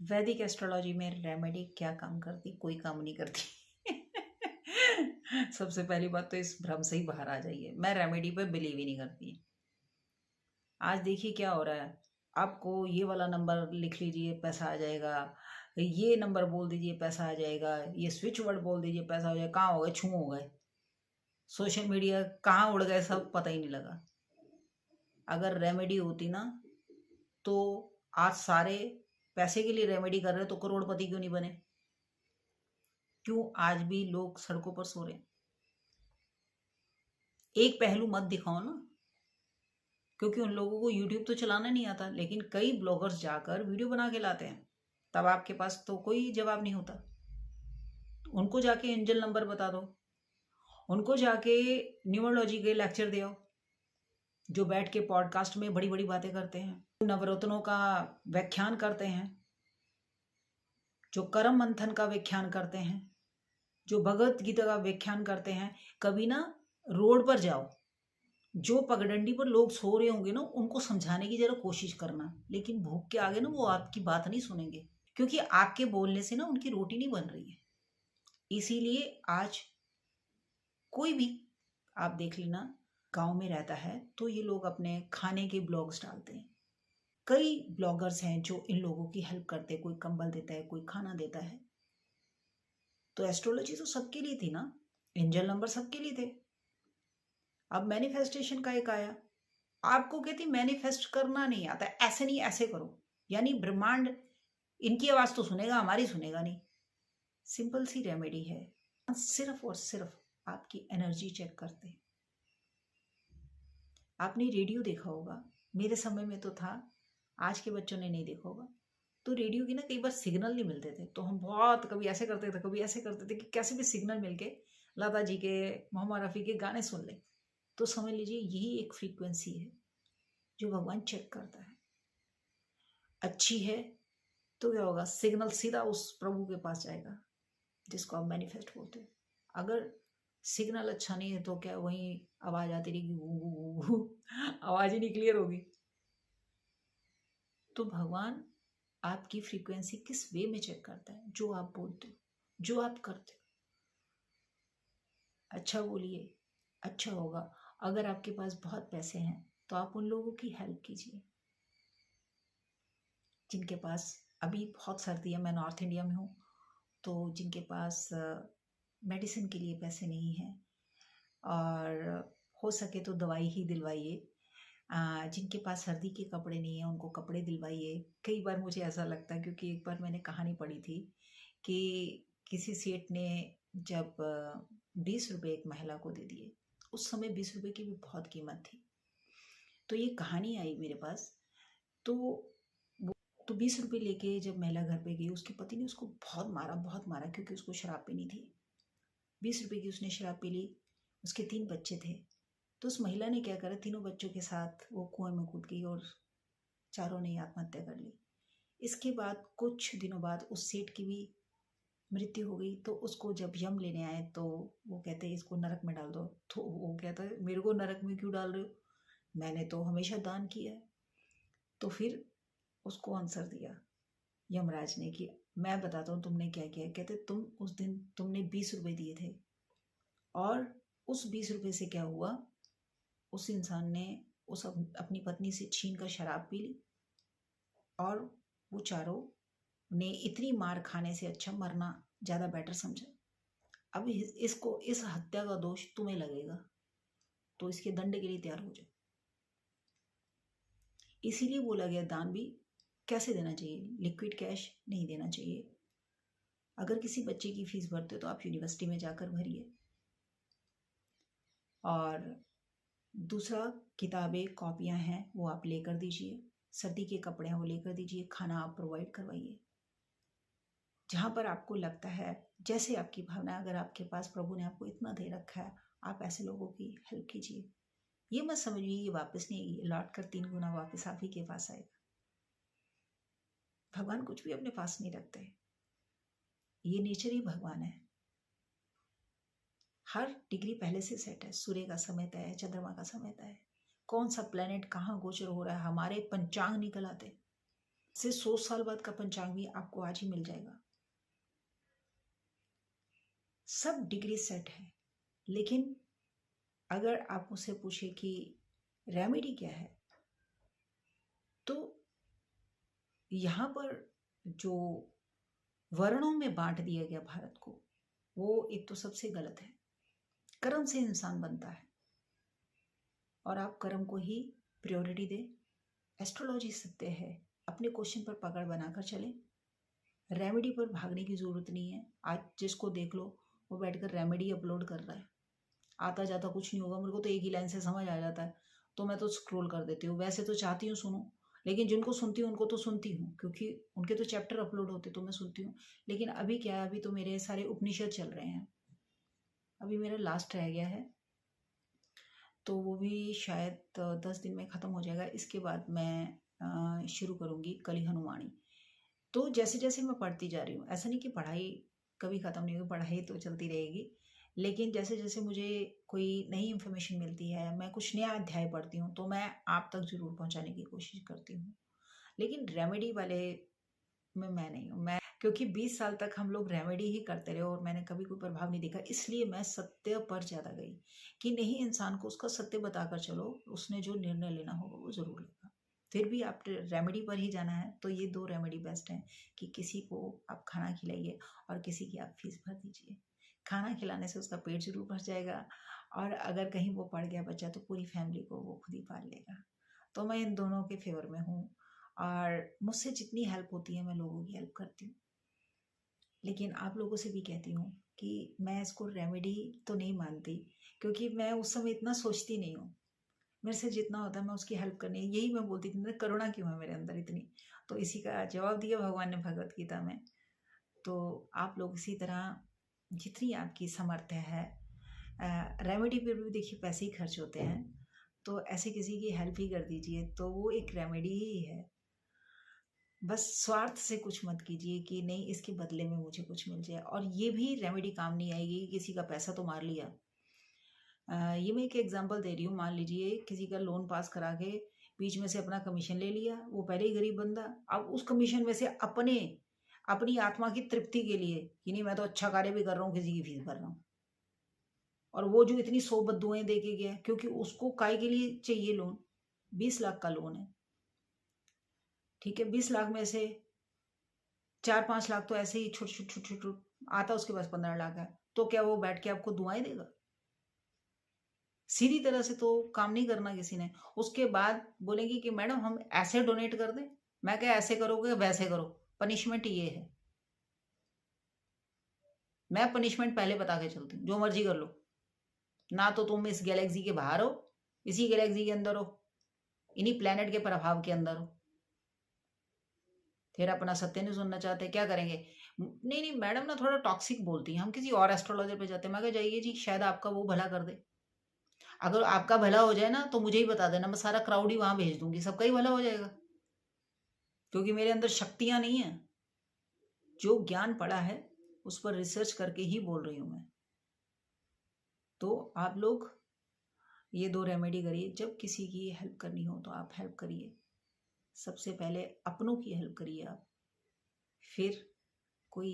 वैदिक एस्ट्रोलॉजी में रेमेडी क्या काम करती? कोई काम नहीं करती। सबसे पहली बात तो इस भ्रम से ही बाहर आ जाइए। मैं रेमेडी पे बिलीव ही नहीं करती। आज देखिए क्या हो रहा है। आपको ये वाला नंबर लिख लीजिए पैसा आ जाएगा, ये नंबर बोल दीजिए पैसा आ जाएगा, ये स्विच वर्ड बोल दीजिए पैसा हो जाएगा। कहाँ हो गए? छू हो गए। सोशल मीडिया कहाँ उड़ गए सब पता ही नहीं लगा। अगर रेमेडी होती ना तो आज सारे पैसे के लिए रेमेडी कर रहे तो करोड़पति क्यों नहीं बने? क्यों आज भी लोग सड़कों पर सो रहे हैं? एक पहलू मत दिखाओ ना, क्योंकि उन लोगों को यूट्यूब तो चलाना नहीं आता, लेकिन कई ब्लॉगर्स जाकर वीडियो बना के लाते हैं। तब आपके पास तो कोई जवाब नहीं होता। उनको जाके एंजल नंबर बता दो, उनको जाके न्यूमरोलॉजी के लेक्चर दे आओ, जो बैठ के पॉडकास्ट में बड़ी बड़ी बातें करते हैं, नवरत्नों का व्याख्यान करते हैं, जो कर्म मंथन का व्याख्यान करते हैं, जो भगवत गीता का व्याख्यान करते हैं। कभी ना रोड पर जाओ, जो पगडंडी पर लोग सो रहे होंगे ना उनको समझाने की जरा कोशिश करना, लेकिन भूख के आगे ना वो आपकी बात नहीं सुनेंगे, क्योंकि आपके बोलने से ना उनकी रोटी नहीं बन रही है। इसीलिए आज कोई भी आप देख लेना गांव में रहता है तो ये लोग अपने खाने के ब्लॉग्स डालते हैं। कई ब्लॉगर्स हैं जो इन लोगों की हेल्प करते हैं, कोई कंबल देता है, कोई खाना देता है। तो एस्ट्रोलॉजी तो सबके लिए थी ना, एंजल नंबर सबके लिए थे। अब मैनिफेस्टेशन का एक आया, आपको कहती मैनिफेस्ट करना नहीं आता, ऐसे नहीं ऐसे करो, यानी ब्रह्मांड इनकी आवाज तो सुनेगा, हमारी सुनेगा नहीं। सिंपल सी रेमेडी है, सिर्फ और सिर्फ आपकी एनर्जी चेक करते हैं। आपने रेडियो देखा होगा, मेरे समय में तो था, आज के बच्चों ने नहीं देखा होगा। तो रेडियो की ना कई बार सिग्नल नहीं मिलते थे, तो हम बहुत कभी ऐसे करते थे, कभी ऐसे करते थे कि कैसे भी सिग्नल मिलके लता जी के, मोहम्मद रफ़ी के गाने सुन ले। तो समझ लीजिए यही एक फ्रीक्वेंसी है जो भगवान चेक करता है। अच्छी है तो क्या होगा, सिग्नल सीधा उस प्रभु के पास जाएगा जिसको आप मैनिफेस्ट बोलते हो। अगर सिग्नल अच्छा नहीं है तो क्या वहीं आवाज आती रहेगी, गू गू गू, आवाज ही नहीं क्लियर होगी। तो भगवान आपकी फ्रीक्वेंसी किस वे में चेक करता है? जो आप बोलते हो, जो आप करते हो। अच्छा बोलिए, अच्छा होगा। अगर आपके पास बहुत पैसे हैं तो आप उन लोगों की हेल्प कीजिए जिनके पास, अभी बहुत सर्दी है, मैं नॉर्थ इंडिया में हूँ, तो जिनके पास मेडिसिन के लिए पैसे नहीं हैं, और हो सके तो दवाई ही दिलवाइए। जिनके पास सर्दी के कपड़े नहीं है उनको कपड़े दिलवाइए। कई बार मुझे ऐसा लगता है, क्योंकि एक बार मैंने कहानी पढ़ी थी कि किसी सेठ ने जब 20 रुपये एक महिला को दे दिए, उस समय 20 रुपये की भी बहुत कीमत थी। तो ये कहानी आई मेरे पास, तो 20 रुपये लेके जब महिला घर पे गई, उसके पति ने उसको बहुत मारा क्योंकि उसको शराब पीनी थी। 20 रुपये की उसने शराब पी ली। उसके 3 बच्चे थे, तो उस महिला ने क्या करा, तीनों बच्चों के साथ वो कुएं में कूद गई और चारों ने आत्महत्या कर ली। इसके बाद कुछ दिनों बाद उस सेठ की भी मृत्यु हो गई। तो उसको जब यम लेने आए तो वो कहते हैं इसको नरक में डाल दो। तो वो कहता है मेरे को नरक में क्यों डाल रहे हो, मैंने तो हमेशा दान किया है। तो फिर उसको आंसर दिया यमराज ने कि मैं बताता हूँ तुमने क्या किया। कहते तुम उस दिन तुमने 20 रुपये दिए थे, और उस 20 रुपये से क्या हुआ, उस इंसान ने उस अपनी पत्नी से छीन कर शराब पी ली, और वो चारों ने इतनी मार खाने से अच्छा मरना ज़्यादा बेटर समझा। अब इसको, इस हत्या का दोष तुम्हें लगेगा, तो इसके दंड के लिए तैयार हो जाओ। इसीलिए बोला गया दान भी कैसे देना चाहिए, लिक्विड कैश नहीं देना चाहिए। अगर किसी बच्चे की फीस भरते हो तो आप यूनिवर्सिटी में जाकर भरिए। और दूसरा, किताबें कॉपियां हैं वो आप लेकर दीजिए, सर्दी के कपड़े हैं वो लेकर दीजिए, खाना आप प्रोवाइड करवाइए। जहाँ पर आपको लगता है, जैसे आपकी भावना, अगर आपके पास प्रभु ने आपको इतना दे रखा है, आप ऐसे लोगों की हेल्प कीजिए। ये मत समझिए ये वापस नहीं आएगी, लौट कर 3 गुना वापस आप ही के पास आएगा। भगवान कुछ भी अपने पास नहीं रखते, ये नेचर ही भगवान है। हर डिग्री पहले से सेट है, सूर्य का समय तय है, चंद्रमा का समय तय है, कौन सा प्लेनेट कहाँ गोचर हो रहा है, हमारे पंचांग निकल आते। से 100 साल बाद का पंचांग भी आपको आज ही मिल जाएगा। सब डिग्री सेट है। लेकिन अगर आप मुझसे पूछे कि रेमेडी क्या है, तो यहाँ पर जो वर्णों में बांट दिया गया भारत को, वो एक तो सबसे गलत है। कर्म से इंसान बनता है और आप कर्म को ही प्रायोरिटी दें। एस्ट्रोलॉजी सत्य है, अपने क्वेश्चन पर पकड़ बनाकर चलें। रेमेडी पर भागने की ज़रूरत नहीं है। आज जिसको देख लो वो बैठकर रेमेडी अपलोड कर रहा है, आता जाता कुछ नहीं होगा। मेरे को तो एक ही लाइन से समझ आ जाता है, तो मैं तो स्क्रॉल कर देती हूँ। वैसे तो चाहती हूँ सुनूं, लेकिन जिनको सुनती हूँ उनको तो सुनती हूँ, क्योंकि उनके तो चैप्टर अपलोड होते तो मैं सुनती हूँ। लेकिन अभी क्या है, अभी तो मेरे सारे उपनिषद चल रहे हैं। अभी मेरा लास्ट रह गया है, तो वो भी शायद 10 दिन में ख़त्म हो जाएगा। इसके बाद मैं शुरू करूँगी कली हनुमानी। तो जैसे जैसे मैं पढ़ती जा रही हूँ, ऐसा नहीं कि पढ़ाई कभी ख़त्म नहीं होगी, पढ़ाई तो चलती रहेगी। लेकिन जैसे जैसे मुझे कोई नई इन्फॉर्मेशन मिलती है, मैं कुछ नया अध्याय पढ़ती हूँ, तो मैं आप तक ज़रूर पहुँचाने की कोशिश करती हूँ। लेकिन रेमेडी वाले में मैं नहीं हूँ। मैं क्योंकि 20 साल तक हम लोग रेमेडी ही करते रहे और मैंने कभी कोई प्रभाव नहीं देखा, इसलिए मैं सत्य पर ज़्यादा गई कि नहीं, इंसान को उसका सत्य बताकर चलो, उसने जो निर्णय लेना होगा वो ज़रूर लेगा। फिर भी आप रेमेडी पर ही जाना है तो ये 2 रेमेडी बेस्ट हैं कि किसी को आप खाना खिलाइए और किसी की आप फीस भर दीजिए। खाना खिलाने से उसका पेट ज़रूर भर जाएगा, और अगर कहीं वो पड़ गया बच्चा तो पूरी फैमिली को वो खुद ही पाल लेगा। तो मैं इन दोनों के फेवर में हूँ, और मुझसे जितनी हेल्प होती है मैं लोगों की हेल्प करती हूँ। लेकिन आप लोगों से भी कहती हूँ कि मैं इसको रेमेडी तो नहीं मानती, क्योंकि मैं उस समय इतना सोचती नहीं हूँ। मेरे से जितना होता है मैं उसकी हेल्प करनी, यही मैं बोलती थी, मेरे करुणा क्यों है मेरे अंदर इतनी। तो इसी का जवाब दिया भगवान ने भगवत गीता में। तो आप लोग इसी तरह जितनी आपकी सामर्थ्य है, रेमेडी पे भी देखिए पैसे ही खर्च होते हैं, तो ऐसे किसी की हेल्प ही कर दीजिए, तो वो एक रेमेडी ही है। बस स्वार्थ से कुछ मत कीजिए कि नहीं इसके बदले में मुझे कुछ मिल जाए। और ये भी रेमेडी काम नहीं आएगी, किसी का पैसा तो मार लिया। ये मैं एक एग्जांपल दे रही हूँ। मान लीजिए किसी का लोन पास करा के बीच में से अपना कमीशन ले लिया, वो पहले ही गरीब बंदा, अब उस कमीशन में से अपनी आत्मा की तृप्ति के लिए कि नहीं मैं तो अच्छा कार्य भी कर रहा हूँ, किसी की फीस भर रहा हूँ, और वो जो इतनी 100 बद्दुआएं दे के गया, क्योंकि उसको काय के लिए चाहिए लोन, 20 लाख का लोन है, ठीक है। 20 लाख में से 4-5 लाख तो ऐसे ही छुट छुट छुट छुट छुट आता, उसके पास 15 लाख है, तो क्या वो बैठ के आपको दुआएं देगा? सीधी तरह से तो काम नहीं करना किसी ने। उसके बाद बोलेंगी कि मैडम हम ऐसे डोनेट कर दें। मैं क्या, ऐसे करोगे वैसे करो, पनिशमेंट ये है। मैं पनिशमेंट पहले बता के चलती हूँ, जो मर्जी कर लो, ना तो तुम इस गैलेक्सी के बाहर हो, इसी गैलेक्सी के अंदर हो, इन्हीं प्लेनेट के प्रभाव के अंदर हो, फिर अपना सत्य नहीं सुनना चाहते, क्या करेंगे? नहीं नहीं मैडम ना थोड़ा टॉक्सिक बोलती हैं, हम किसी और एस्ट्रोलॉजर पे जाते हैं। मैं कहा जाइए जी, शायद आपका वो भला कर दे। अगर आपका भला हो जाए ना तो मुझे ही बता देना, मैं सारा क्राउड ही वहां भेज दूंगी, सबका ही भला हो जाएगा, क्योंकि मेरे अंदर शक्तियां नहीं है। जो ज्ञान पड़ा है उस पर रिसर्च करके ही बोल रही हूं मैं। तो आप लोग ये 2 रेमेडी करिए। जब किसी की हेल्प करनी हो तो आप हेल्प करिए, सबसे पहले अपनों की हेल्प करिए आप, फिर कोई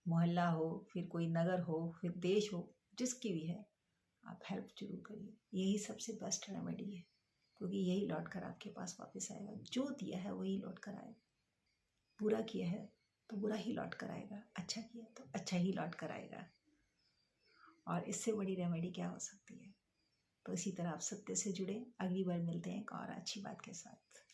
मोहल्ला हो, फिर कोई नगर हो, फिर देश हो, जिसकी भी है आप हेल्प जरूर करिए। यही सबसे बेस्ट रेमेडी है, क्योंकि यही लौट कर आपके पास वापस आएगा। जो दिया है वही लौट कर आएगा। बुरा किया है तो बुरा ही लौट कर आएगा, अच्छा किया तो अच्छा ही लौट कर आएगा। और इससे बड़ी रेमेडी क्या हो सकती है? तो इसी तरह आप सत्य से जुड़े। अगली बार मिलते हैं एक और अच्छी बात के साथ।